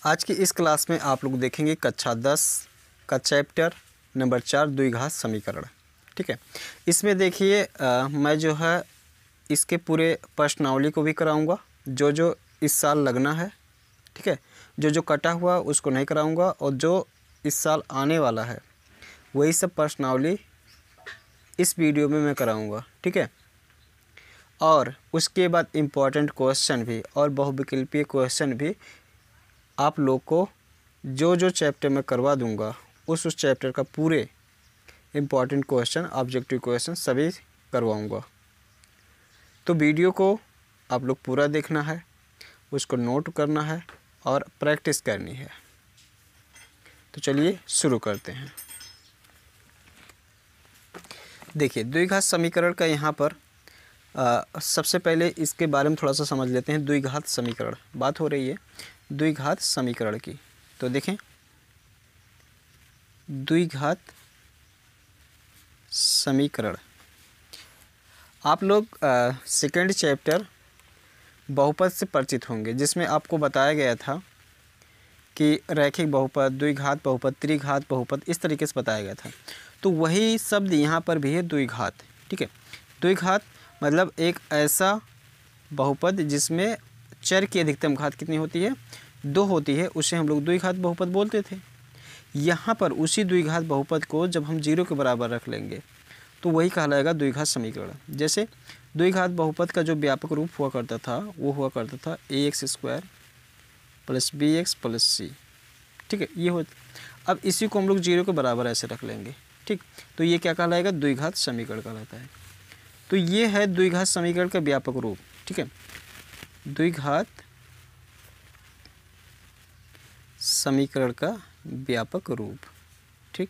आज की इस क्लास में आप लोग देखेंगे कक्षा 10 का चैप्टर नंबर 4 द्विघात समीकरण। ठीक है, इसमें देखिए मैं जो है इसके पूरे प्रश्नावली को भी कराऊंगा, जो जो इस साल लगना है। ठीक है, जो जो कटा हुआ उसको नहीं कराऊंगा, और जो इस साल आने वाला है वही सब प्रश्नावली इस वीडियो में मैं कराऊंगा। ठीक है, और उसके बाद इम्पॉर्टेंट क्वेश्चन भी और बहुविकल्पीय क्वेश्चन भी आप लोग को जो जो चैप्टर में करवा दूंगा उस चैप्टर का पूरे इम्पॉर्टेंट क्वेश्चन, ऑब्जेक्टिव क्वेश्चन सभी करवाऊंगा। तो वीडियो को आप लोग पूरा देखना है, उसको नोट करना है और प्रैक्टिस करनी है। तो चलिए शुरू करते हैं। देखिए, द्विघात समीकरण का यहाँ पर सबसे पहले इसके बारे में थोड़ा सा समझ लेते हैं। द्विघात समीकरण, बात हो रही है द्विघात समीकरण की। तो देखें, द्विघात समीकरण आप लोग सेकंड चैप्टर बहुपद से परिचित होंगे, जिसमें आपको बताया गया था कि रैखिक बहुपद, द्विघात बहुपद, त्रिघात बहुपद, इस तरीके से बताया गया था। तो वही शब्द यहाँ पर भी है, द्विघात। ठीक है, द्विघात मतलब एक ऐसा बहुपद जिसमें चर की अधिकतम घात कितनी होती है, 2 होती है, उसे हम लोग द्विघात बहुपद बोलते थे। यहाँ पर उसी द्विघात बहुपद को जब हम 0 के बराबर रख लेंगे तो वही कहलाएगा द्विघात समीकरण। जैसे द्विघात बहुपद का जो व्यापक रूप हुआ करता था वो हुआ करता था ax² + bx + c। ठीक है, ये हो। अब इसी को हम लोग 0 के बराबर ऐसे रख लेंगे। ठीक, तो ये क्या कहलाएगा, द्विघात समीकरण कहलाता है। तो ये है द्विघात समीकरण का व्यापक रूप। ठीक है, द्विघात समीकरण का व्यापक रूप। ठीक,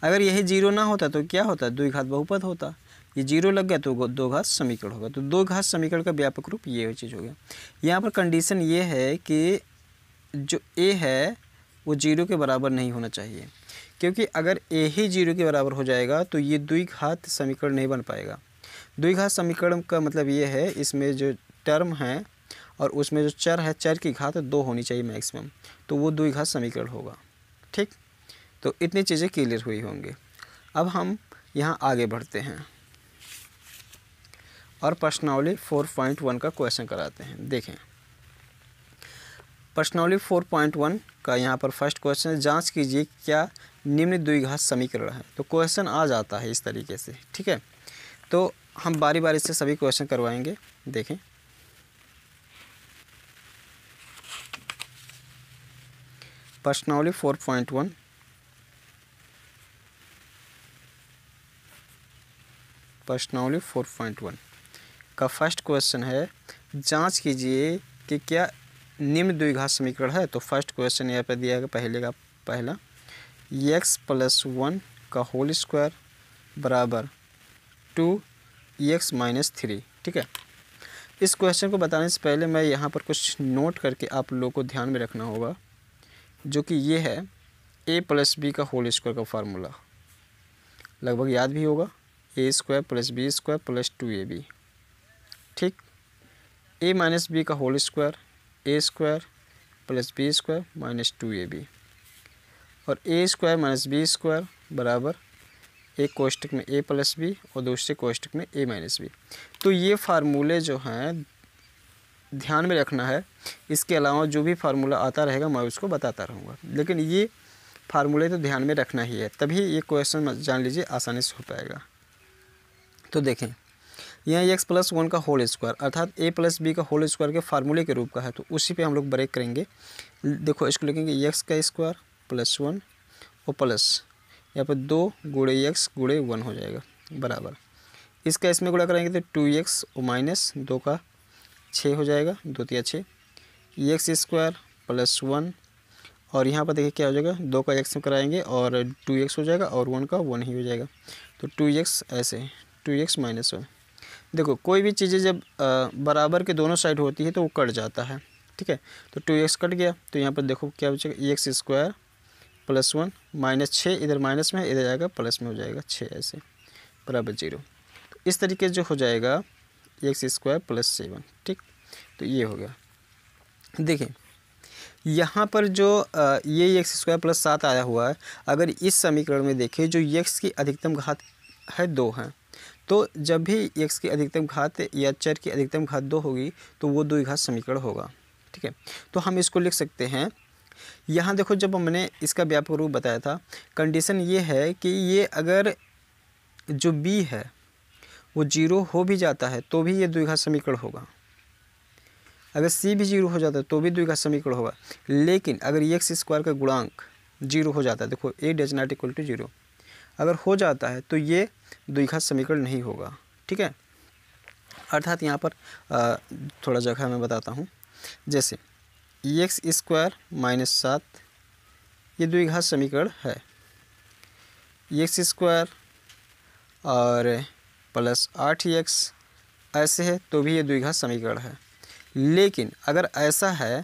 अगर यही 0 ना होता तो क्या होता, द्विघात बहुपद होता। ये 0 लग गया तो द्विघात समीकरण होगा। तो द्विघात समीकरण का व्यापक रूप ये चीज़ हो गया। यहाँ पर कंडीशन ये है कि जो a है वो 0 के बराबर नहीं होना चाहिए, क्योंकि अगर a ही 0 के बराबर हो जाएगा तो ये द्विघात समीकरण नहीं बन पाएगा। द्विघात समीकरण का मतलब ये है, इसमें जो टर्म है और उसमें जो चर है, चर की घात 2 होनी चाहिए मैक्सिमम, तो वो द्विघात समीकरण होगा। ठीक, तो इतनी चीज़ें क्लियर हुई होंगी। अब हम यहाँ आगे बढ़ते हैं और प्रश्नावली 4.1 का क्वेश्चन कराते हैं। देखें, प्रश्नावली 4.1 का यहाँ पर फर्स्ट क्वेश्चन है, जांच कीजिए क्या निम्न द्विघात समीकरण है। तो क्वेश्चन आ जाता है इस तरीके से। ठीक है, तो हम बारी बारी से सभी क्वेश्चन करवाएंगे। देखें, प्रश्नावली 4.1 प्रश्नावली 4.1 का फर्स्ट क्वेश्चन है, जांच कीजिए कि क्या निम्न द्विघात समीकरण है। तो फर्स्ट क्वेश्चन यहाँ पर दिया गया, पहला x + 1 का होल स्क्वायर बराबर 2x - 3। ठीक है, इस क्वेश्चन को बताने से पहले मैं यहाँ पर कुछ नोट करके आप लोगों को ध्यान में रखना होगा, जो कि ये है a + b का होल स्क्वायर का फार्मूला। लगभग याद भी होगा, a² + b² + 2ab। ठीक, a - b का whole square a² + b² - 2ab, और a² - b² बराबर एक कोष्टक में a + b और दूसरे कोष्टक में a - b। तो ये फार्मूले जो हैं ध्यान में रखना है। इसके अलावा जो भी फार्मूला आता रहेगा मैं उसको बताता रहूँगा, लेकिन ये फार्मूले तो ध्यान में रखना ही है, तभी ये क्वेश्चन जान लीजिए आसानी से हो पाएगा। तो देखें, यहाँ x + 1 का होल स्क्वायर अर्थात a + b का होल स्क्वायर के फार्मूले के रूप का है, तो उसी पे हम लोग ब्रेक करेंगे। देखो, इसको लिखेंगे x² + 1 और प्लस यहाँ पर 2 × x × 1 हो जाएगा बराबर, इसका इसमें गुणा करेंगे तो 2x और -2 का 6 हो जाएगा, 2 × 6 x² + 1, और यहाँ पर देखिए क्या हो जाएगा, 2 का x में कराएंगे और 2x हो जाएगा और 1 का 1 ही हो जाएगा। तो 2x ऐसे 2x - 1। देखो, कोई भी चीज़ें जब बराबर के दोनों साइड होती है तो वो कट जाता है। ठीक है, तो 2x कट गया, तो यहाँ पर देखो क्या बचेगा, x² + 1 -6 इधर माइनस में है, इधर जाएगा प्लस में हो जाएगा 6 ऐसे बराबर 0। तो इस तरीके से जो हो जाएगा x² + 7। ठीक, तो ये हो गया। देखिए, यहाँ पर जो ये एक्स स्क्वायर प्लस 7 आया हुआ है, अगर इस समीकरण में देखें जो एक्स की अधिकतम घात है 2 है, तो जब भी एक्स की अधिकतम घात या चर की अधिकतम घात 2 होगी तो वो द्विघात समीकरण होगा। ठीक है, तो हम इसको लिख सकते हैं। यहाँ देखो, जब हमने इसका व्यापक रूप बताया था, कंडीशन ये है कि ये अगर जो b है वो 0 हो भी जाता है तो भी ये द्विघात समीकरण होगा। अगर c भी 0 हो जाता है तो भी द्विघात समीकरण होगा। लेकिन अगर एक्स स्क्वायर का गुणांक 0 हो जाता है, देखो a does not equal to 0, अगर हो जाता है तो ये द्विघात समीकरण नहीं होगा। ठीक है, अर्थात यहाँ पर थोड़ा जगह मैं बताता हूँ। जैसे एक्स स्क्वायर माइनस 7 ये द्विघात समीकरण है, एक्स स्क्वायर और प्लस 8x ऐसे है तो भी ये द्विघात समीकरण है। लेकिन अगर ऐसा है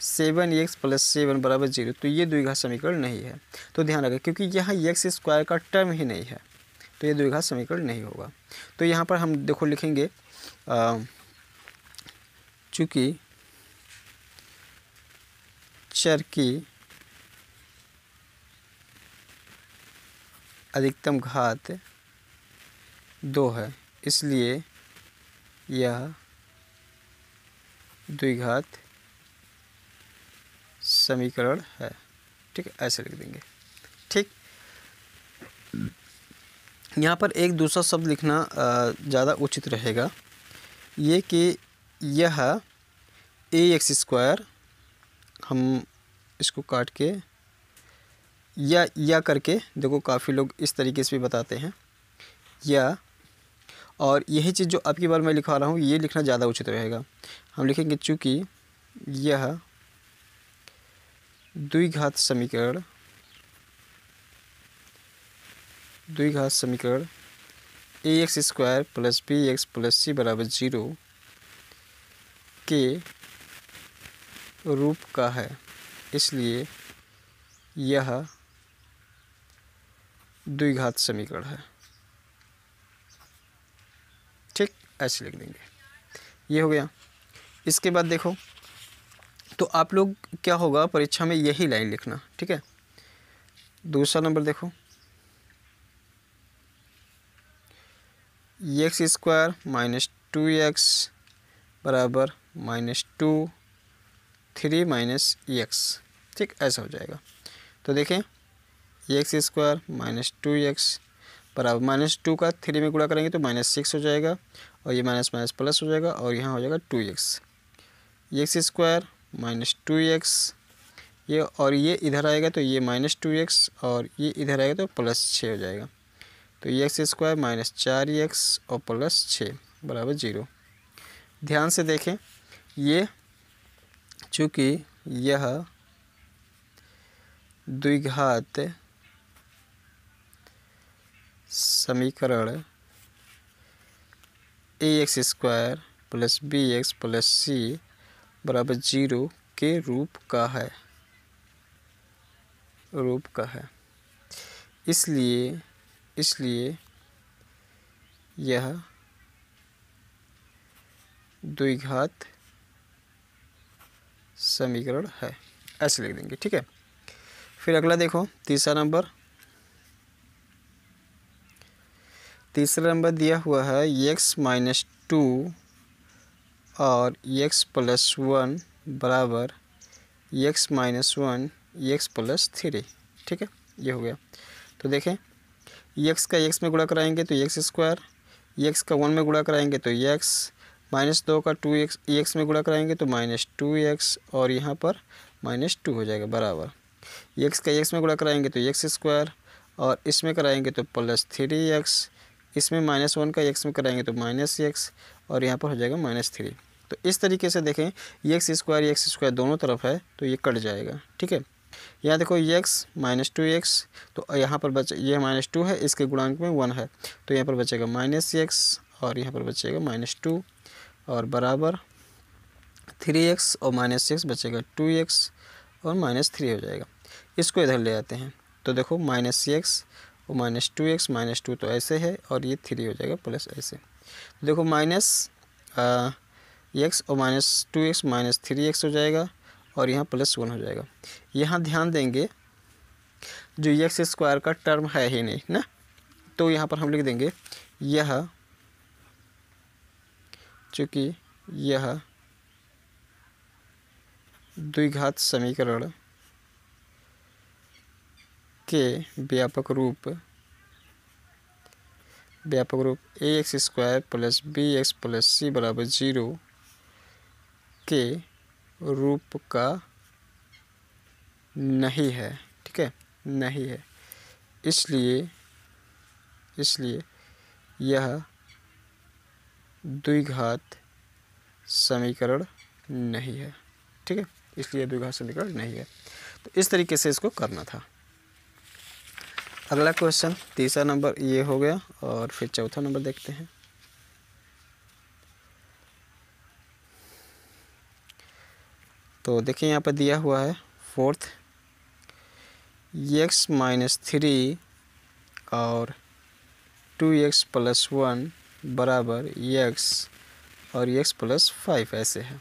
7x प्लस 7 बराबर 0 तो ये द्विघात समीकरण नहीं है। तो ध्यान रखें, क्योंकि यहाँ एक्स स्क्वायर का टर्म ही नहीं है तो ये द्विघात समीकरण नहीं होगा। तो यहाँ पर हम देखो लिखेंगे, चूँकि चर की अधिकतम घात 2 है इसलिए यह द्विघात समीकरण है। ठीक है, ऐसे लिख देंगे। ठीक, यहाँ पर एक दूसरा शब्द लिखना ज़्यादा उचित रहेगा, ये कि यह ax स्क्वायर, हम इसको काट के या करके, देखो काफ़ी लोग इस तरीके से भी बताते हैं या, और यही चीज़ जो अब की बार मैं लिखा रहा हूँ ये लिखना ज़्यादा उचित रहेगा। हम लिखेंगे चूँकि यह द्विघात समीकरण ax square plus bx plus c बराबर 0 के रूप का है, इसलिए यह द्विघात समीकरण है। ठीक, ऐसे लिख देंगे। ये हो गया। इसके बाद देखो, तो आप लोग क्या होगा परीक्षा में यही लाइन लिखना। ठीक है, दूसरा नंबर देखो, एक्स स्क्वायर माइनस 2x बराबर -2 3 माइनस एक्स। ठीक, ऐसा हो जाएगा। तो देखें, एक्स स्क्वायर माइनस 2x बराबर -2 का 3 में गुणा करेंगे तो -6 हो जाएगा, और ये माइनस माइनस प्लस हो जाएगा, और यहाँ हो जाएगा 2x। X square minus 2x, ये और ये इधर आएगा तो ये -2x, और ये इधर आएगा तो +6 हो जाएगा। तो एक्स स्क्वायर माइनस 4x और +6 बराबर 0। ध्यान से देखें, ये चूँकि यह द्विघात समीकरण ax square plus bx plus c बराबर 0 के रूप का है, इसलिए यह द्विघात समीकरण है। ऐसे लिख देंगे। ठीक है, फिर अगला देखो, तीसरा नंबर दिया हुआ है x माइनस 2 और x प्लस 1 बराबर x माइनस 1 x प्लस 3। ठीक है, ये हो गया। तो देखें, x का x में गुणा कराएंगे तो x स्क्वायर, x का 1 में गुणा कराएंगे तो x, -2 का 2x x में गुणा कराएंगे तो -2x, और यहाँ पर -2 हो जाएगा बराबर x का x में गुणा कराएंगे तो x स्क्वायर, और इसमें कराएंगे तो +3x, इसमें -1 का x में कराएंगे तो -x, और यहाँ पर हो जाएगा -3। तो इस तरीके से देखें, x स्क्वायर दोनों तरफ है तो ये कट जाएगा। ठीक है, यहाँ देखो x -2x, तो यहाँ पर ये -2 है, इसके गुणांक में 1 है तो यहाँ पर बचेगा -x, और यहाँ पर बचेगा -2, और बराबर 3x और -6 बचेगा 2x और -3 हो जाएगा। इसको इधर ले आते हैं तो देखो -x और -2x, -2 तो ऐसे है, और ये 3 हो जाएगा प्लस ऐसे। देखो -x और -2x -3x हो जाएगा, और यहाँ +1 हो जाएगा। यहाँ ध्यान देंगे जो एक्स स्क्वायर का टर्म है ही नहीं ना, तो यहाँ पर हम लिख देंगे यह, चूँकि यह द्विघात समीकरण के व्यापक रूप ax² + bx + c = 0 के रूप का नहीं है, ठीक है, नहीं है। इसलिए यह द्विघात समीकरण नहीं है, ठीक है, इसलिए द्विघात समीकरण नहीं है। तो इस तरीके से इसको करना था। अगला क्वेश्चन, तीसरा नंबर ये हो गया, और फिर चौथा नंबर देखते हैं। तो देखिए यहाँ पर दिया हुआ है 4th, x - 3 और 2x + 1 बराबर x और x + 5 ऐसे है,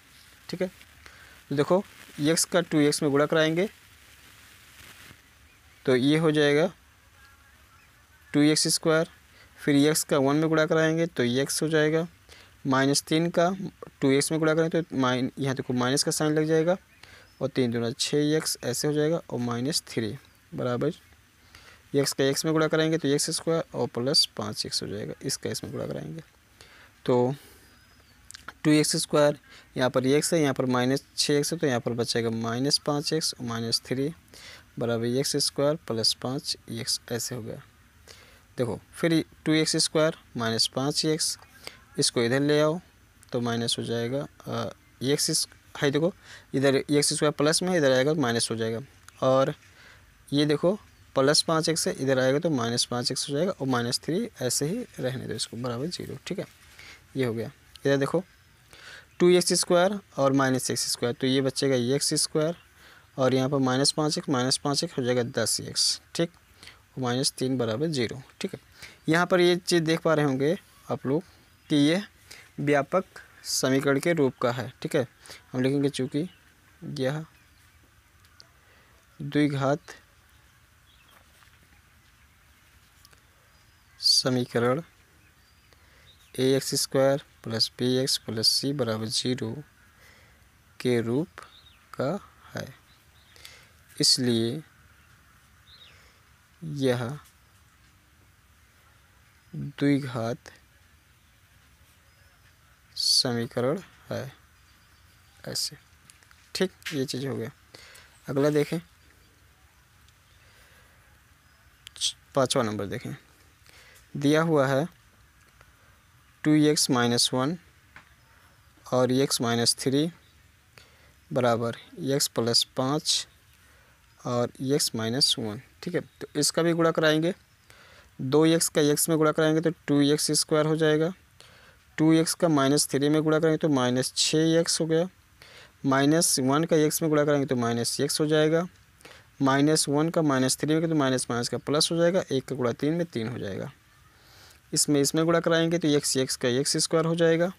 ठीक है। तो देखो x का 2x में गुणा कराएंगे तो ये हो जाएगा 2x², फिर x का 1 में गुणा कराएंगे तो x हो जाएगा, -3 का 2x में गुणा करेंगे तो यहाँ देखो माइनस का साइन लग जाएगा, और 3 दूना 6x ऐसे हो जाएगा, और -3 बराबर x का x में गुणा कराएंगे तो x² और +5x हो जाएगा, इसका इसमें गुणा कराएंगे तो 2x², यहाँ पर x है, यहाँ पर -6x है, तो यहाँ पर बचेगा -5x और -3 बराबर x² + 5x ऐसे हो गया। देखो फिर 2x² -5x, इसको इधर ले आओ तो माइनस हो जाएगा, x है, देखो इधर x² प्लस में, इधर आएगा तो माइनस हो जाएगा, और ये देखो +5x है, इधर आएगा तो -5x हो जाएगा, और -3 ऐसे ही रहने दो इसको बराबर 0, ठीक है, ये हो गया। इधर देखो 2x² और -x², तो ये बचेगा x², और यहाँ पर -5x हो जाएगा 10x, ठीक, और -3 बराबर 0, ठीक है। यहाँ पर ये चीज़ देख पा रहे होंगे आप लोग कि ये व्यापक समीकरण के रूप का है, ठीक है। हम लिखेंगे चूँकि यह द्विघात समीकरण ax² + bx + c = 0 के रूप का है, इसलिए यह द्विघात समीकरण है, ऐसे, ठीक, ये चीज़ हो गया। अगला देखें, 5वां नंबर देखें, दिया हुआ है 2x - 1 और x - 3 बराबर x + 5 और x - 1, ठीक है। तो इसका भी गुणा कराएंगे, 2x का x में गुणा कराएंगे तो 2x² हो जाएगा, 2x का -3 में गुणा करेंगे तो -6x हो गया, -1 का x में गुणा करेंगे तो -x हो जाएगा, -1 का -3 में तो माइनस का प्लस हो जाएगा, 1 का गुणा 3 में 3 हो जाएगा, इसमें गुणा कराएंगे तो x का x² हो जाएगा,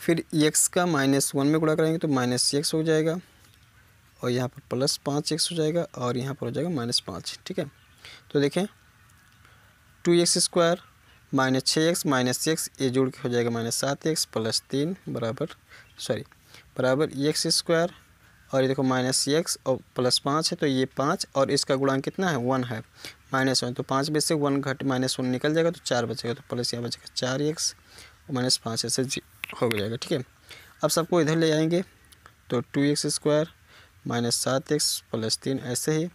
फिर x का -1 में गुणा कराएंगे तो -x हो जाएगा, और यहाँ पर +5x हो जाएगा, और यहाँ पर हो जाएगा -5, ठीक है। तो देखें 2x² -6x -x ये जोड़ के हो जाएगा -7x + 3 बराबर x², और ये देखो -x और +5 है तो ये 5, और इसका गुणांक कितना है 1 है, -1, तो 5 में से 1 घट -1 निकल जाएगा तो 4 बचेगा, तो प्लस यहाँ बचेगा 4x और -5 ऐसे हो जाएगा, ठीक है। अब सबको इधर ले आएंगे तो 2x² -7x + 3 ऐसे ही,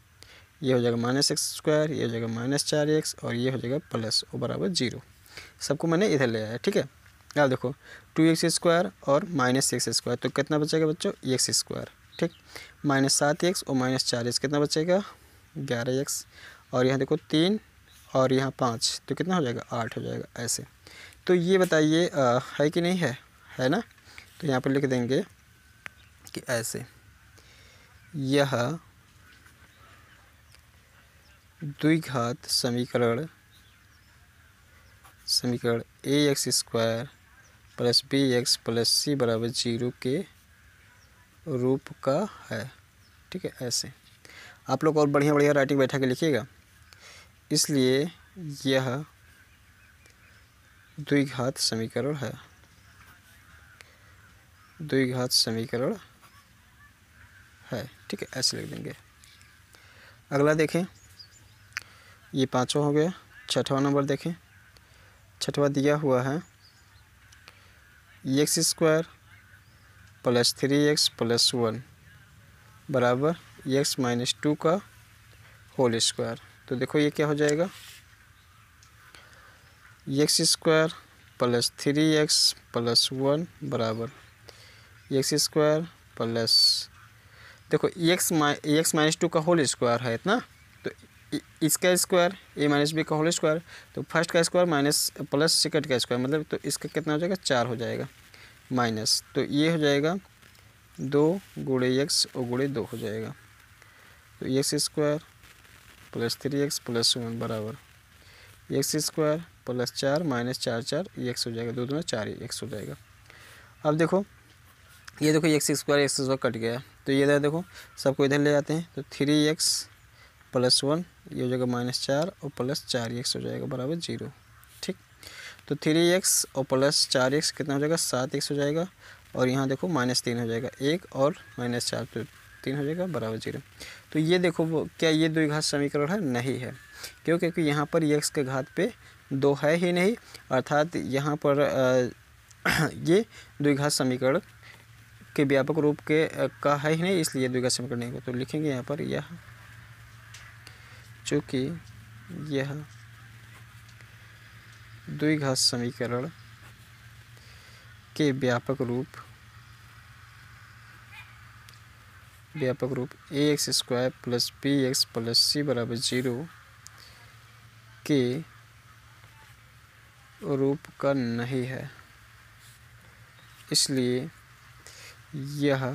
ये हो जाएगा -x², ये हो जाएगा -4x, और ये हो जाएगा प्लस और बराबर 0, सबको मैंने इधर ले आया, ठीक है। अब देखो 2x² और -x², तो कितना बचेगा बच्चों x², ठीक, -7x और -4x कितना बचेगा 11x, और यहाँ देखो 3 और यहाँ 5, तो कितना हो जाएगा 8 हो जाएगा, ऐसे। तो ये बताइए है कि नहीं है ना, तो यहाँ पर लिख देंगे कि ऐसे, यह द्विघात समीकरण ax² + bx + c = 0 के रूप का है। ठीक है, ऐसे आप लोग और बढ़िया बढ़िया राइटिंग बैठा के लिखिएगा। इसलिए यह द्विघात समीकरण है, द्विघात समीकरण है। ठीक है, ऐसे लिख देंगे। अगला देखें, ये पाँचवा हो गया। छठवां नंबर देखें, छठवां दिया हुआ है x square plus 3x plus 1 बराबर एक्स माइनस 2 का होल स्क्वायर। तो देखो ये क्या हो जाएगा, x square plus 3x plus 1 बराबर एक्स स्क्वायर प्लस, देखो एक्स माइनस 2 का होल स्क्वायर है इतना, तो इसका स्क्वायर a माइनस बी का होल स्क्वायर, तो फर्स्ट का स्क्वायर माइनस प्लस सेकंड का स्क्वायर, मतलब तो इसका कितना हो जाएगा, 4 हो जाएगा माइनस, तो ये हो जाएगा 2 गुणे एक्स और गुणे 2 हो जाएगा। तो x square plus 3x plus 1 बराबर x square plus 4 minus 4 x हो जाएगा, 2 दूना 4 एक्स हो जाएगा। अब देखो ये देखो एक्स स्क्वायर कट गया, तो ये देखो सबको इधर ले जाते हैं, तो 3x प्लस 1 ये हो जाएगा माइनस 4 और प्लस 4x हो जाएगा बराबर 0। ठीक, तो 3x और प्लस 4x कितना हो जाएगा, 7x हो जाएगा, और यहाँ देखो माइनस 3 हो जाएगा, 1 और माइनस 4 तो 3 हो जाएगा बराबर 0। तो ये देखो वो क्या ये द्विघात समीकरण है, नहीं है, क्यों, क्योंकि यहाँ पर x के घात पे 2 है ही नहीं, अर्थात यहाँ पर ये द्विघात समीकरण के व्यापक रूप के का है ही नहीं, इसलिए द्विघात समीकरण नहीं होगा। तो लिखेंगे यहाँ पर यह, चूँकि यह द्विघात समीकरण के व्यापक रूप ax square plus bx plus c बराबर 0 के रूप का नहीं है, इसलिए यह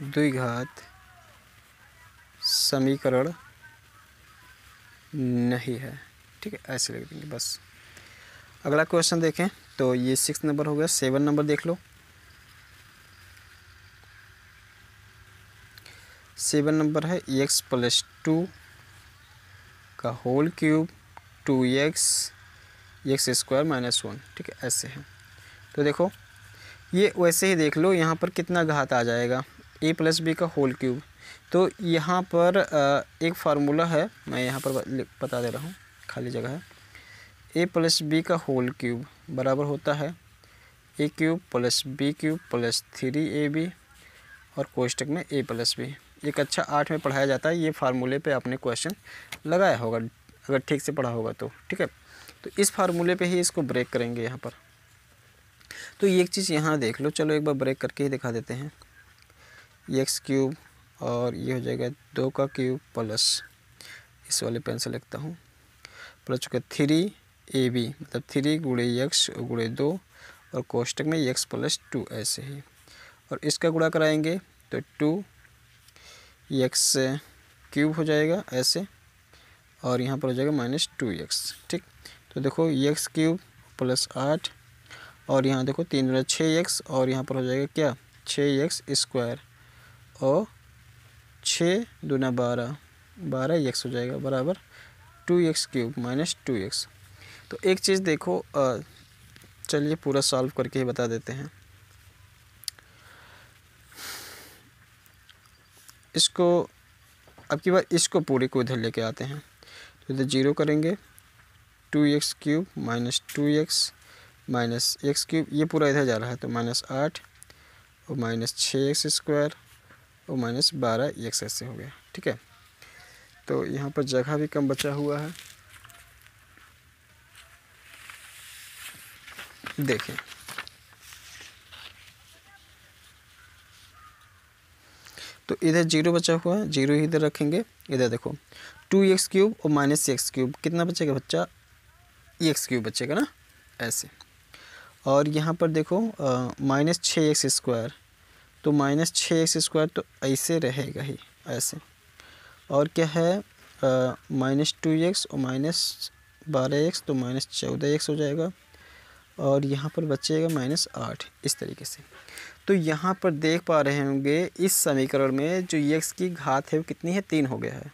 द्विघात समीकरण नहीं है। ठीक है, ऐसे लिख देंगे बस। अगला क्वेश्चन देखें, तो ये 6 नंबर हो गया। 7 नंबर देख लो। 7 नंबर है x प्लस 2 का whole cube 2x x square minus 1। ठीक है, ऐसे है। तो देखो ये वैसे ही देख लो, यहाँ पर कितना घात आ जाएगा, a प्लस बी का होल क्यूब। तो यहाँ पर एक फार्मूला है, मैं यहाँ पर बता दे रहा हूँ, खाली जगह है। a प्लस बी का होल क्यूब बराबर होता है a cube plus B cube plus 3ab और कोष्टक में a प्लस बी। एक अच्छा 8 में पढ़ाया जाता है, ये फार्मूले पे आपने क्वेश्चन लगाया होगा अगर ठीक से पढ़ा होगा तो। ठीक है, तो इस फार्मूले पे ही इसको ब्रेक करेंगे यहाँ पर। तो ये एक चीज़ यहाँ देख लो, चलो एक बार ब्रेक करके ही दिखा देते हैं। एक्स क्यूब और ये हो जाएगा 2 का क्यूब प्लस, इस वाले पेन से लिखता हूँ, प्लस चुका 3ab मतलब 3 गुणे एक्स गुणे 2 और कोष्टक में एक्स प्लस 2 ऐसे ही, और इसका गुणा कराएंगे तो 2x क्यूब हो जाएगा ऐसे, और यहाँ पर हो जाएगा माइनस 2x। ठीक, तो देखो एक्स क्यूब प्लस 8 और यहाँ देखो 3 दूना 6x और यहाँ पर हो जाएगा क्या 6x स्क्वायर और 6 दूना 12x हो जाएगा बराबर 2x क्यूब माइनस 2x। तो एक चीज़ देखो, चलिए पूरा सॉल्व करके ही बता देते हैं। इसको अब की बार इसको पूरी को इधर लेके आते हैं, तो इधर 0 करेंगे, 2x cube minus 2x minus x cube, ये पूरा इधर जा रहा है तो माइनस 8 और माइनस 6x स्क्वायर और माइनस 12x ऐसे हो गया। ठीक है, तो यहाँ पर जगह भी कम बचा हुआ है। देखें, तो इधर 0 बचा हुआ है, 0 इधर रखेंगे। इधर देखो 2x क्यूब और माइनस एक्स क्यूब, कितना बचेगा बच्चा, एक्स क्यूब बचेगा ना ऐसे। और यहाँ पर देखो माइनस 6x स्क्वायर, तो माइनस 6x स्क्वायर तो ऐसे रहेगा ही ऐसे, और क्या है माइनस 2x और माइनस 12x तो माइनस 14x हो जाएगा, और यहाँ पर बचेगा -8 इस तरीके से। तो यहाँ पर देख पा रहे होंगे इस समीकरण में जो x की घात है वो कितनी है, 3 हो गया है।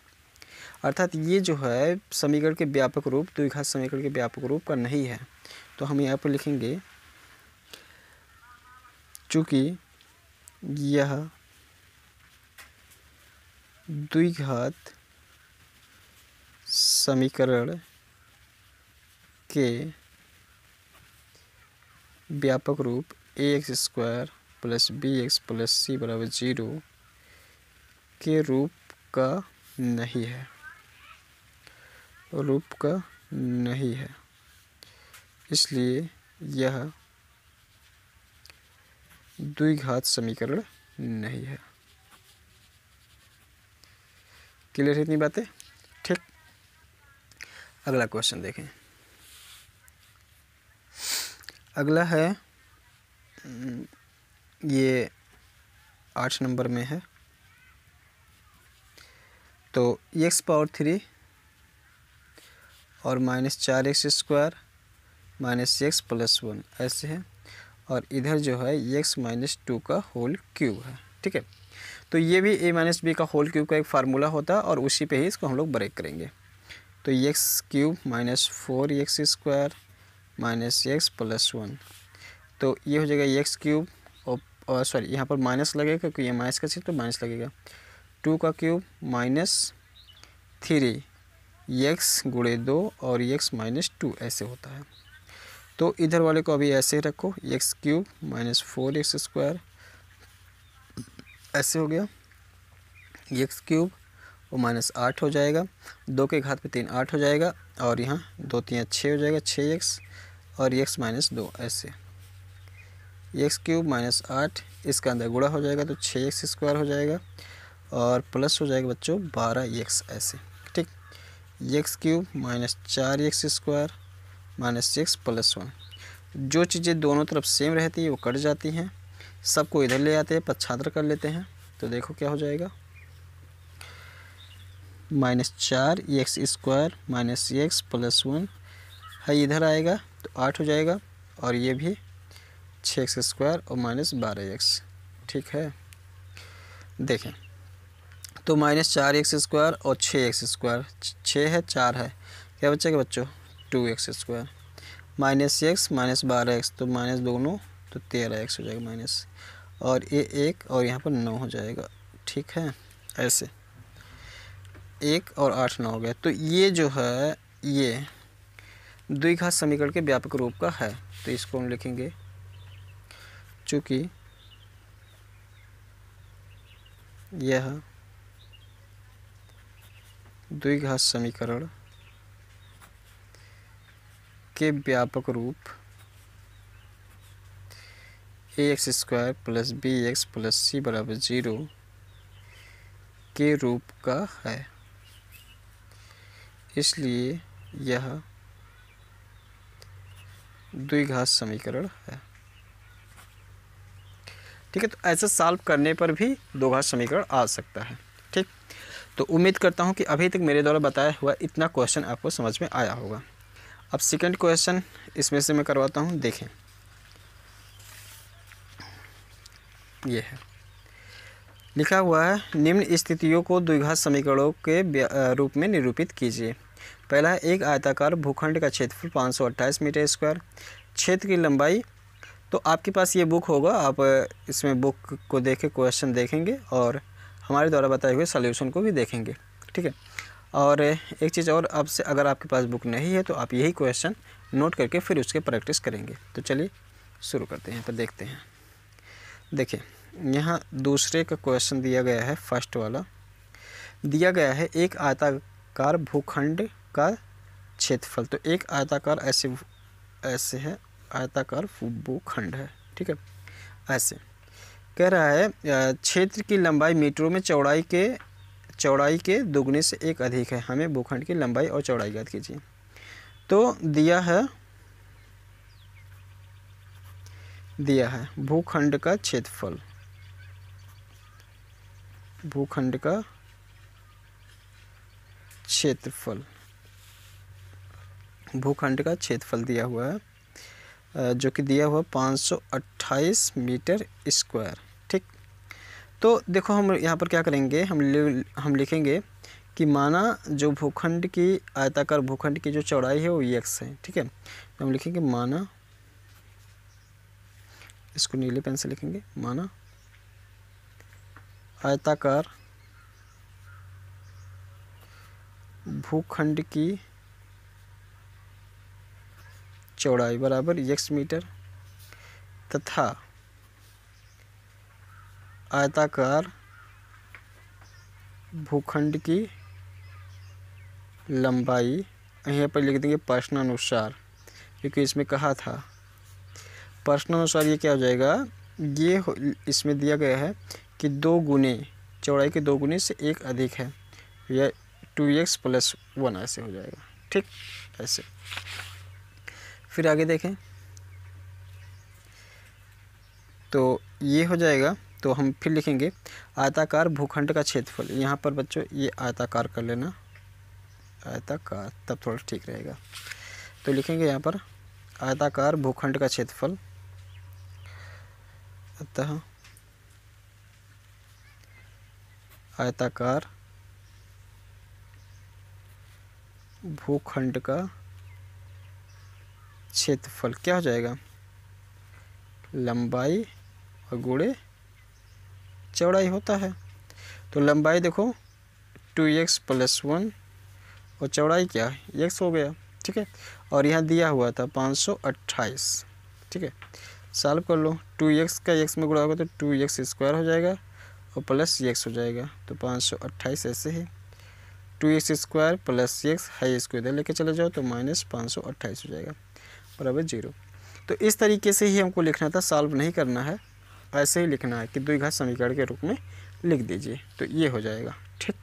अर्थात ये जो है समीकरण के व्यापक रूप, द्विघात समीकरण के व्यापक रूप का नहीं है। तो हम यहाँ पर लिखेंगे चूँकि यह द्विघात समीकरण के व्यापक रूप ax² + bx + c = 0 के रूप का नहीं है, रूप का नहीं है, इसलिए यह द्विघात समीकरण नहीं है। क्लियर है इतनी बातें? ठीक, अगला क्वेश्चन देखें। अगला है ये 8 नंबर में है। तो x³ और -4x² -x + 1 ऐसे है, और इधर जो है x - 2 का होल क्यूब है। ठीक है, तो ये भी a - b का होल क्यूब का एक फार्मूला होता है और उसी पे ही इसको हम लोग ब्रेक करेंगे। तो x³ -4x² -x + 1, तो ये हो जाएगा x³ और सॉरी यहाँ पर माइनस लगेगा क्योंकि ये माइनस का चीज़, तो माइनस लगेगा 2 का क्यूब -3 x × 2 और x - 2 ऐसे होता है। तो इधर वाले को अभी ऐसे ही रखो, x³ -4x² ऐसे हो गया, x³ और -8 हो जाएगा, 2 के घात पे 3 8 हो जाएगा, और यहाँ 2 3 6 हो जाएगा, 6x और x - 2 ऐसे, x³ -8 इसके अंदर गुणा हो जाएगा तो 6x² हो जाएगा, और प्लस हो जाएगा बच्चों 12x ऐसे। ठीक, x³ -4x² -x + 1, जो चीज़ें दोनों तरफ सेम रहती है वो कट जाती हैं, सबको इधर ले आते हैं, पक्षांतर कर लेते हैं। तो देखो क्या हो जाएगा, -4x² -x + 1 है, इधर आएगा तो 8 हो जाएगा, और ये भी 6x² और -12x। ठीक है, देखें तो -4x² और 6x², 6 है 4 है, क्या बचेगा बच्चों 2x², -x -12x तो माइनस दोनों, तो 13x हो जाएगा माइनस, और ये 1 और यहाँ पर 9 हो जाएगा। ठीक है, ऐसे 1 और 8 9 हो गया। तो ये जो है ये द्विघात समीकरण के व्यापक रूप का है, तो इसको हम लिखेंगे चूँकि यह द्विघात समीकरण के व्यापक रूप ax² + bx + c = 0 के रूप का है, इसलिए यह द्विघात समीकरण है। ठीक है, तो ऐसा सॉल्व करने पर भी द्विघात समीकरण आ सकता है। ठीक, तो उम्मीद करता हूँ कि अभी तक मेरे द्वारा बताया हुआ इतना क्वेश्चन आपको समझ में आया होगा। अब सेकंड क्वेश्चन इसमें से मैं करवाता हूँ, देखें ये है, लिखा हुआ है निम्न स्थितियों को द्विघात समीकरणों के रूप में निरूपित कीजिए। पहला है, एक आयताकार भूखंड का क्षेत्रफल 528 मीटर स्क्वायर, क्षेत्र की लंबाई, तो आपके पास ये बुक होगा, आप इसमें बुक को देख के क्वेश्चन देखेंगे और हमारे द्वारा बताए हुए सॉल्यूशन को भी देखेंगे। ठीक है, और एक चीज़ और, आपसे अगर आपके पास बुक नहीं है तो आप यही क्वेश्चन नोट करके फिर उसके प्रैक्टिस करेंगे। तो चलिए शुरू करते हैं, यहाँ पर देखते हैं। देखिए यहाँ दूसरे का क्वेश्चन दिया गया है, फर्स्ट वाला दिया गया है, एक आयताकार भूखंड का क्षेत्रफल, तो एक आयताकार ऐसे है, आयताकार भूखंड है। ठीक है, ऐसे कह रहा है क्षेत्र की लंबाई मीटरों में चौड़ाई के दोगुने से 1 अधिक है, हमें भूखंड की लंबाई और चौड़ाई ज्ञात कीजिए। तो दिया है भूखंड का क्षेत्रफल, भूखंड का क्षेत्रफल दिया हुआ है। जो कि दिया हुआ 528 मीटर स्क्वायर। ठीक, तो देखो हम यहाँ पर क्या करेंगे, हम लिखेंगे कि माना जो भूखंड की आयताकार भूखंड की जो चौड़ाई है वो x है। ठीक है, तो हम लिखेंगे माना, इसको नीले पेन से लिखेंगे, माना आयताकार भूखंड की चौड़ाई बराबर x मीटर तथा आयताकार भूखंड की लंबाई यहाँ पर लिख देंगे प्रश्नानुसार, क्योंकि इसमें कहा था प्रश्नानुसार। ये क्या हो जाएगा, ये इसमें दिया गया है कि 2 गुने चौड़ाई के 2 गुने से 1 अधिक है, या 2x + 1 ऐसे हो जाएगा। ठीक, ऐसे। फिर आगे देखें तो ये हो जाएगा। तो हम फिर लिखेंगे आयताकार भूखंड का क्षेत्रफल। यहाँ पर बच्चों ये आयताकार कर लेना, आयताकार, तब थोड़ा ठीक रहेगा। तो लिखेंगे यहाँ पर आयताकार भूखंड का क्षेत्रफल, अतः आयताकार भूखंड का क्षेत्रफल क्या हो जाएगा, लंबाई और गुणे चौड़ाई होता है। तो लंबाई देखो 2x + 1 और चौड़ाई क्या है, x हो गया। ठीक है, और यहाँ दिया हुआ था 528। ठीक है, सॉल्व कर लो, 2x का x में गुणा होगा तो 2x² हो जाएगा और प्लस x हो जाएगा। तो 528 ऐसे है, 2x² + x है, इसको इधर लेके चले जाओ तो -528 हो जाएगा बराबर 0। तो इस तरीके से ही हमको लिखना था, सॉल्व नहीं करना है, ऐसे ही लिखना है कि द्विघात समीकरण के रूप में लिख दीजिए, तो ये हो जाएगा। ठीक,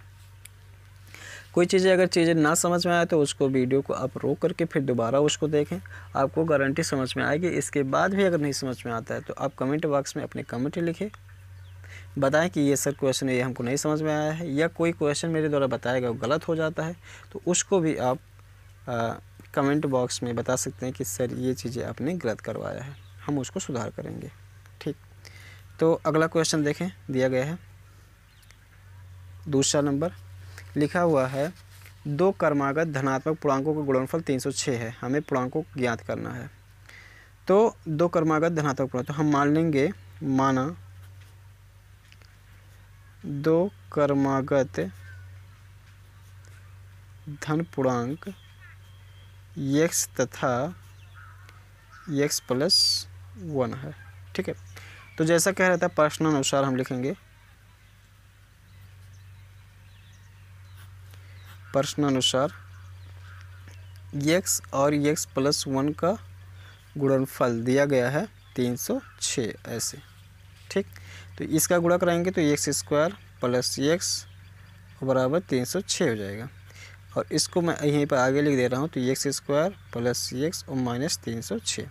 कोई चीज़ें अगर चीज़ें ना समझ में आए तो उसको वीडियो को आप रोक करके फिर दोबारा उसको देखें, आपको गारंटी समझ में आएगी। इसके बाद भी अगर नहीं समझ में आता है तो आप कमेंट बॉक्स में अपने कमेंट लिखें, बताएं कि ये सर क्वेश्चन ये हमको नहीं समझ में आया है, या कोई क्वेश्चन मेरे द्वारा बताया गया वो गलत हो जाता है तो उसको भी आप कमेंट बॉक्स में बता सकते हैं कि सर ये चीज़ें आपने गलत करवाया है, हम उसको सुधार करेंगे। ठीक, तो अगला क्वेश्चन देखें, दिया गया है दूसरा नंबर, लिखा हुआ है 2 क्रमागत धनात्मक पूर्णांकों का गुणनफल 306 है, हमें पूर्णांकों को ज्ञात करना है। तो 2 क्रमागत धनात्मक पूर्णांक, तो हम मान लेंगे, माना 2 क्रमागत धन पूर्णांक x तथा x + 1 है। ठीक है, तो जैसा कह रहा था प्रश्नानुसार हम लिखेंगे, प्रश्नानुसार x और x + 1 का गुणनफल दिया गया है 306 ऐसे। ठीक, तो इसका गुणा कराएंगे तो x² + x बराबर 306 हो जाएगा, और इसको मैं यहीं पर आगे लिख दे रहा हूँ, तो x² + x और -306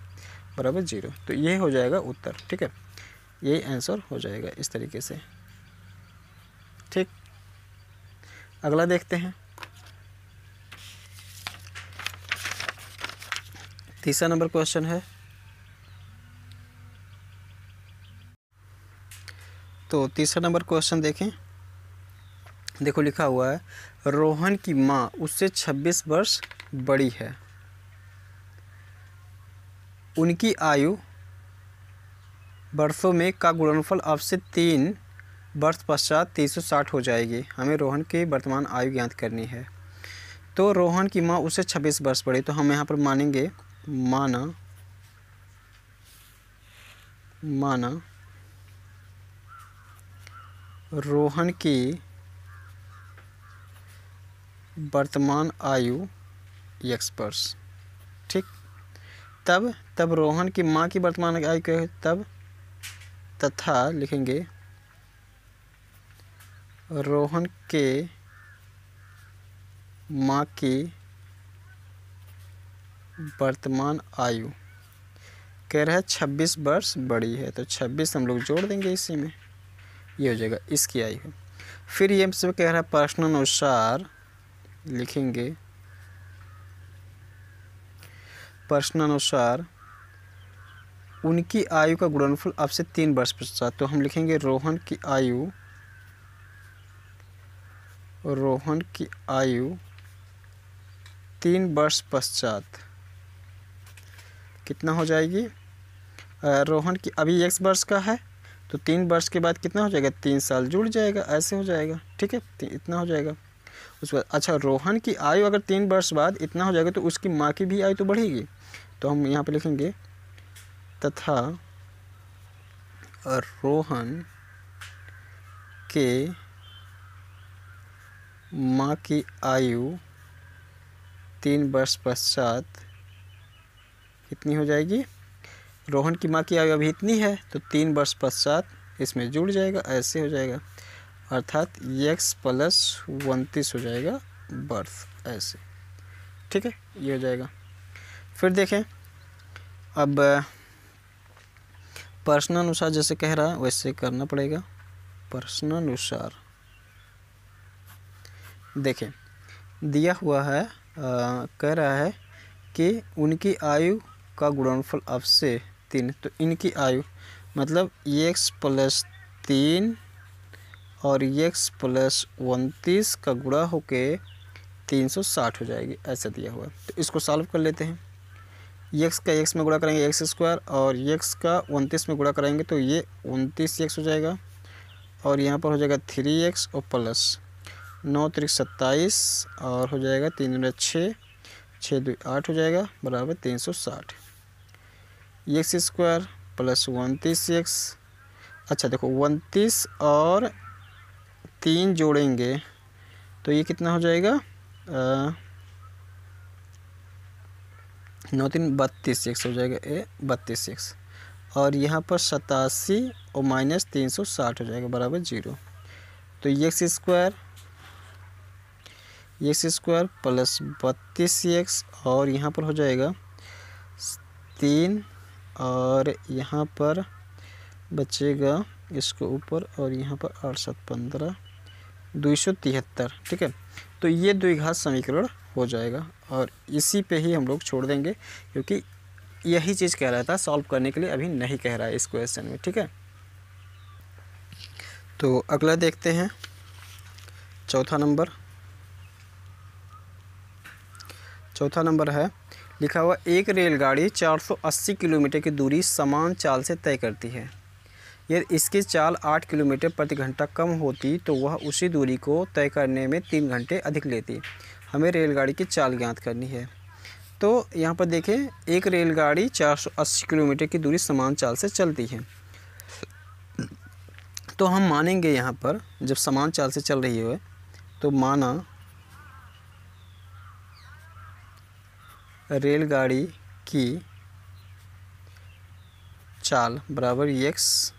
बराबर 0। तो ये हो जाएगा उत्तर। ठीक है, यही आंसर हो जाएगा इस तरीके से। ठीक, अगला देखते हैं, तीसरा नंबर क्वेश्चन है। तो तीसरा नंबर क्वेश्चन देखें, देखो लिखा हुआ है रोहन की माँ उससे 26 वर्ष बड़ी है, उनकी आयु वर्षों में का गुणनफल अब से 3 वर्ष पश्चात 360 हो जाएगी, हमें रोहन की वर्तमान आयु ज्ञात करनी है। तो रोहन की माँ उससे 26 वर्ष बड़ी, तो हम यहाँ पर मानेंगे, माना रोहन की वर्तमान आयु x वर्ष। ठीक, तब रोहन की माँ की वर्तमान आयु क्या है, तब तथा लिखेंगे रोहन के माँ की वर्तमान आयु कह रहा है 26 वर्ष बड़ी है, तो 26 हम लोग जोड़ देंगे इसी में, ये हो जाएगा इसकी आयु। फिर ये हमसे कह रहा है प्रश्नानुसार लिखेंगे, प्रश्नानुसार उनकी आयु का गुणनफल अब से 3 वर्ष पश्चात। तो हम लिखेंगे रोहन की आयु 3 वर्ष पश्चात कितना हो जाएगी। रोहन की अभी x वर्ष का है तो 3 वर्ष के बाद कितना हो जाएगा, 3 साल जुड़ जाएगा, ऐसे हो जाएगा। ठीक है, इतना हो जाएगा। उसके बाद अच्छा, रोहन की आयु अगर 3 वर्ष बाद इतना हो जाएगा तो उसकी माँ की भी आयु तो बढ़ेगी। तो हम यहाँ पे लिखेंगे तथा रोहन के माँ की आयु 3 वर्ष पश्चात कितनी हो जाएगी। रोहन की माँ की आयु अभी इतनी है तो 3 वर्ष पश्चात इसमें जुड़ जाएगा, ऐसे हो जाएगा। अर्थात x + 29 हो जाएगा वर्ष, ऐसे। ठीक है, ये हो जाएगा। फिर देखें, अब प्रश्नानुसार जैसे कह रहा है वैसे करना पड़ेगा। प्रश्नानुसार देखें, दिया हुआ है, कह रहा है कि उनकी आयु का गुणनफल अब से 3। तो इनकी आयु मतलब x + 3 और x + 29 का गुणा होके 360 हो जाएगी, ऐसा दिया हुआ है। तो इसको सॉल्व कर लेते हैं। x का x में गुणा करेंगे x² और x का 29 में गुणा करेंगे तो ये 29x हो जाएगा और यहाँ पर हो जाएगा 3x और प्लस 9 × 27 और हो जाएगा 3 × 6, 6 × 2 8 हो जाएगा बराबर 360। x² + 29x। अच्छा देखो, 29 और 3 जोड़ेंगे तो ये कितना हो जाएगा, 9 × 3 = 32x हो जाएगा, 32x। और यहाँ पर 87 और -360 हो जाएगा बराबर 0। तो x² + 32x और यहाँ पर हो जाएगा 3 और यहाँ पर बचेगा इसको ऊपर और यहाँ पर 8 × 7 = 15, 273। ठीक है, तो ये द्विघात समीकरण हो जाएगा और इसी पे ही हम लोग छोड़ देंगे क्योंकि यही चीज़ कह रहा था, सॉल्व करने के लिए अभी नहीं कह रहा है इस क्वेश्चन में। ठीक है, तो अगला देखते हैं, चौथा नंबर है लिखा हुआ, एक रेलगाड़ी 480 किलोमीटर की दूरी समान चाल से तय करती है। यदि इसकी चाल 8 किलोमीटर प्रति घंटा कम होती तो वह उसी दूरी को तय करने में 3 घंटे अधिक लेती। हमें रेलगाड़ी की चाल ज्ञात करनी है। तो यहाँ पर देखें, एक रेलगाड़ी 480 किलोमीटर की दूरी समान चाल से चलती है। तो हम मानेंगे यहाँ पर जब समान चाल से चल रही है तो माना रेलगाड़ी की चाल बराबर x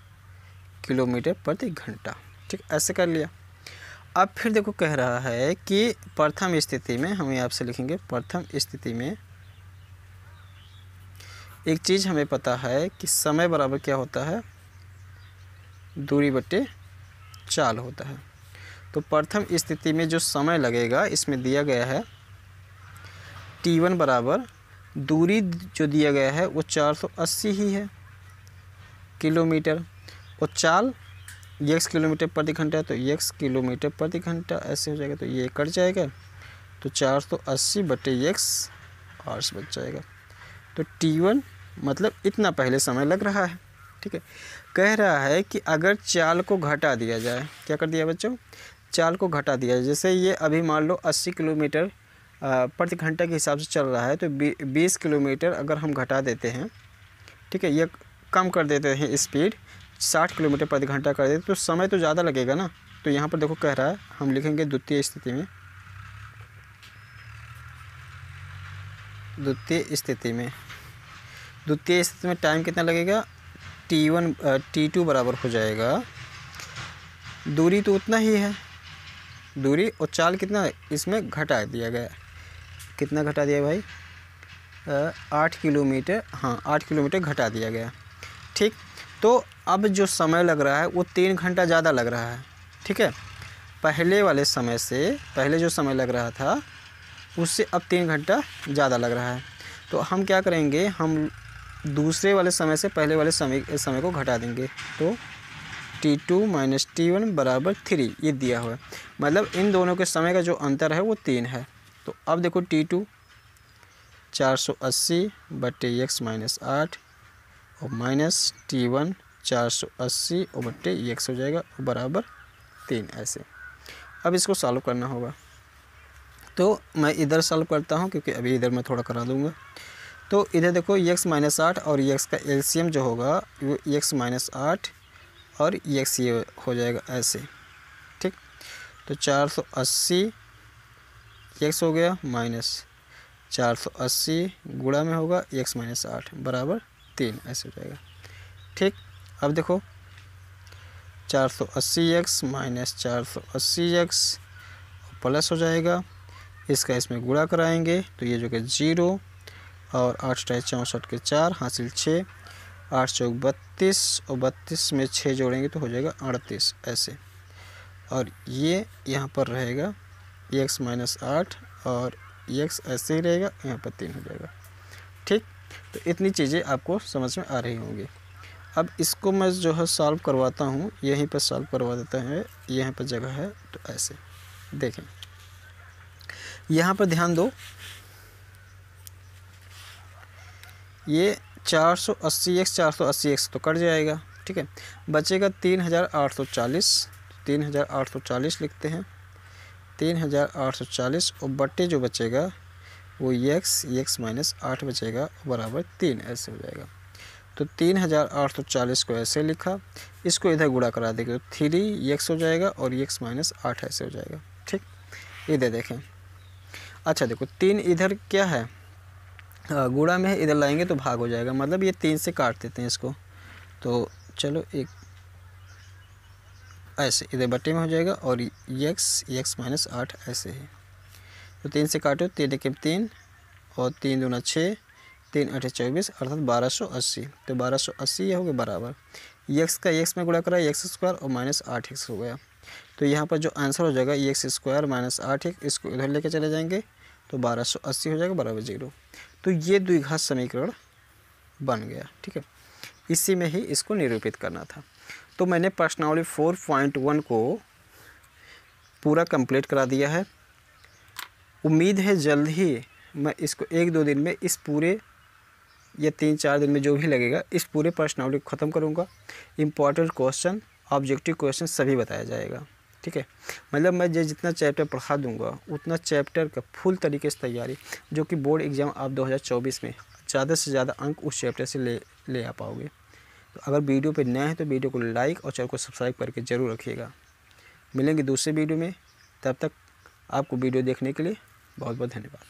किलोमीटर प्रति घंटा। ठीक, ऐसे कर लिया। अब फिर देखो कह रहा है कि प्रथम स्थिति में हमें आपसे लिखेंगे, प्रथम स्थिति में एक चीज़ हमें पता है कि समय बराबर क्या होता है, दूरी बटे चाल होता है। तो प्रथम स्थिति में जो समय लगेगा इसमें दिया गया है t1 बराबर, दूरी जो दिया गया है वो 480 ही है किलोमीटर और चाल x किलोमीटर प्रति घंटा, तो x किलोमीटर प्रति घंटा ऐसे हो जाएगा। तो ये कट जाएगा तो 480 बटे x 8 बच जाएगा। तो t1 मतलब इतना पहले समय लग रहा है। ठीक है, कह रहा है कि अगर चाल को घटा दिया जाए, क्या कर दिया बच्चों, चाल को घटा दिया जाए। जैसे ये अभी मान लो 80 किलोमीटर प्रति घंटा के हिसाब से चल रहा है तो 20 किलोमीटर अगर हम घटा देते हैं, ठीक है, ये कम कर देते हैं स्पीड, 60 किलोमीटर प्रति घंटा कर देते तो समय तो ज़्यादा लगेगा ना। तो यहाँ पर देखो कह रहा है, हम लिखेंगे द्वितीय स्थिति में टाइम कितना लगेगा, t2 बराबर हो जाएगा, दूरी तो उतना ही है, दूरी और चाल कितना है इसमें घटा दिया गया। कितना घटा दिया भाई, 8 किलोमीटर, हाँ 8 किलोमीटर घटा दिया गया। ठीक, तो अब जो समय लग रहा है वो 3 घंटा ज़्यादा लग रहा है। ठीक है, पहले वाले समय से, पहले जो समय लग रहा था उससे अब 3 घंटा ज़्यादा लग रहा है। तो हम क्या करेंगे, हम दूसरे वाले समय से पहले वाले समय को घटा देंगे तो T2 माइनस T1 बराबर 3 ये दिया हुआ है। मतलब इन दोनों के समय का जो अंतर है वो 3 है। तो अब देखो T2 480 बटे x माइनस 8 और माइनस T1 480 और बटे x हो जाएगा बराबर 3 ऐसे। अब इसको सॉल्व करना होगा तो मैं इधर सॉल्व करता हूँ क्योंकि अभी इधर मैं थोड़ा करा दूँगा। तो इधर देखो x माइनस 8 और x का एलसीएम जो होगा वो x माइनस 8 और x ये हो जाएगा ऐसे, ठीक। तो 480 x हो गया माइनस 480 गुणा में होगा x माइनस 8 बराबर 3 ऐसे हो जाएगा, ठीक। अब देखो 480x माइनस 480x प्लस हो जाएगा, इसका इसमें गुणा कराएंगे तो ये जो कि 0 और 8 × 64 के 4 हासिल 6, 8 × 32 और 32 में 6 जोड़ेंगे तो हो जाएगा 38 ऐसे। और ये यहाँ पर रहेगा x माइनस 8 और x ऐसे ही रहेगा, यहाँ पर 3 हो जाएगा, ठीक। तो इतनी चीज़ें आपको समझ में आ रही होंगी। अब इसको मैं जो है सॉल्व करवाता हूँ, यहीं पर सॉल्व करवा देता है, यहाँ पर जगह है तो ऐसे देखें। यहाँ पर ध्यान दो, ये 480x 480x तो कट जाएगा, ठीक है। बचेगा 3840, 3840 लिखते हैं, 3840 और बट्टे जो बचेगा वो x माइनस 8 बचेगा बराबर 3 ऐसे हो जाएगा। तो 3840 को ऐसे लिखा, इसको इधर गुणा करा देंगे तो 3x हो जाएगा और x माइनस 8 ऐसे हो जाएगा, ठीक। इधर देखें, अच्छा देखो 3 इधर क्या है गुणा में है, इधर लाएंगे तो भाग हो जाएगा, मतलब ये 3 से काट देते हैं इसको। तो चलो एक ऐसे इधर बटे में हो जाएगा और x माइनस 8 ऐसे है। तो 3 से काटो, 3 एक 3 और 3 दूना 6, 3 8 24 अर्थात 1280। तो 1280 ये हो गया बराबर x का x में गुणा करा x स्क्वायर और माइनस 8x हो गया। तो यहाँ पर जो आंसर हो जाएगा x स्क्वायर माइनस 8x, इसको इधर लेके चले जाएंगे तो 1280 हो जाएगा बराबर 0। तो ये द्विघात समीकरण बन गया, ठीक है। इसी में ही इसको निरूपित करना था। तो मैंने प्रश्नावली 4.1 को पूरा कंप्लीट करा दिया है। उम्मीद है जल्द ही मैं इसको 1-2 दिन में इस पूरे या 3-4 दिन में जो भी लगेगा इस पूरे प्रश्नावली को ख़त्म करूँगा। इम्पॉर्टेंट क्वेश्चन, ऑब्जेक्टिव क्वेश्चन सभी बताया जाएगा, ठीक है। मतलब मैं जितना चैप्टर पढ़ा दूंगा उतना चैप्टर का फुल तरीके से तैयारी, जो कि बोर्ड एग्ज़ाम आप 2024 में ज़्यादा से ज़्यादा अंक उस चैप्टर से ले आ पाओगे। तो अगर वीडियो पे नए हैं तो वीडियो को लाइक और चैनल को सब्सक्राइब करके ज़रूर रखिएगा। मिलेंगे दूसरे वीडियो में, तब तक आपको वीडियो देखने के लिए बहुत बहुत धन्यवाद।